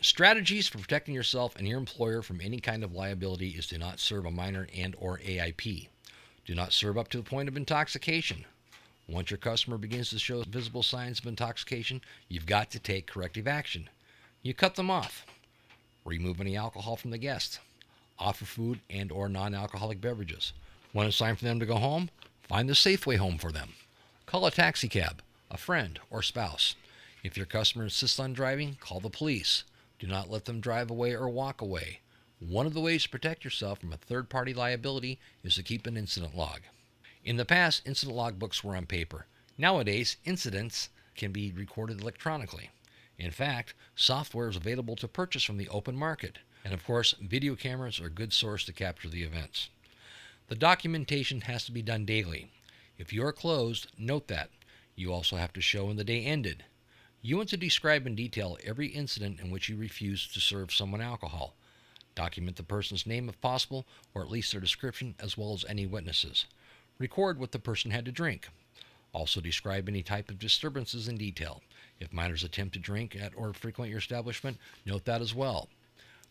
Strategies for protecting yourself and your employer from any kind of liability is to not serve a minor and or AIP. Do not serve up to the point of intoxication. Once your customer begins to show visible signs of intoxication, you've got to take corrective action. You cut them off. Remove any alcohol from the guest. Offer food and or non-alcoholic beverages. When it's time for them to go home, find the safe way home for them. Call a taxi cab, a friend, or spouse. If your customer insists on driving, call the police. Do not let them drive away or walk away. One of the ways to protect yourself from a third-party liability is to keep an incident log. In the past, incident log books were on paper. Nowadays, incidents can be recorded electronically. In fact, software is available to purchase from the open market. And of course, video cameras are a good source to capture the events. The documentation has to be done daily. If you are closed, note that. You also have to show when the day ended. You want to describe in detail every incident in which you refused to serve someone alcohol. Document the person's name if possible, or at least their description, as well as any witnesses. Record what the person had to drink. Also describe any type of disturbances in detail. If minors attempt to drink at or frequent your establishment, note that as well.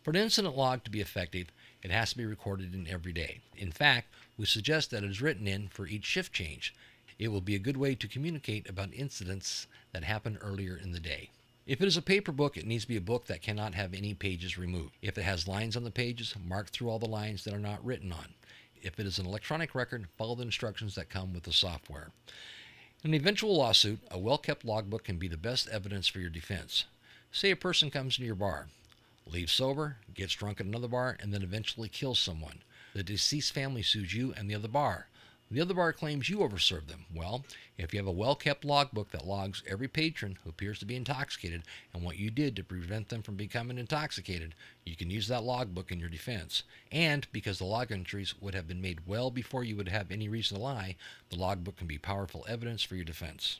For an incident log to be effective, it has to be recorded in every day. In fact, we suggest that it is written in for each shift change. It will be a good way to communicate about incidents that happened earlier in the day. If it is a paper book, it needs to be a book that cannot have any pages removed. If it has lines on the pages, mark through all the lines that are not written on. If it is an electronic record, follow the instructions that come with the software. In an eventual lawsuit, a well-kept logbook can be the best evidence for your defense. Say a person comes into your bar, leaves sober, gets drunk at another bar, and then eventually kills someone. The deceased family sues you and the other bar. The other bar claims you overserved them. Well, if you have a well-kept logbook that logs every patron who appears to be intoxicated and what you did to prevent them from becoming intoxicated, you can use that logbook in your defense. And because the log entries would have been made well before you would have any reason to lie, the logbook can be powerful evidence for your defense.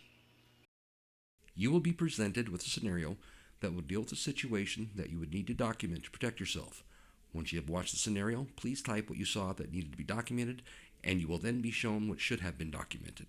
You will be presented with a scenario that will deal with a situation that you would need to document to protect yourself. Once you have watched the scenario, please type what you saw that needed to be documented, and you will then be shown what should have been documented.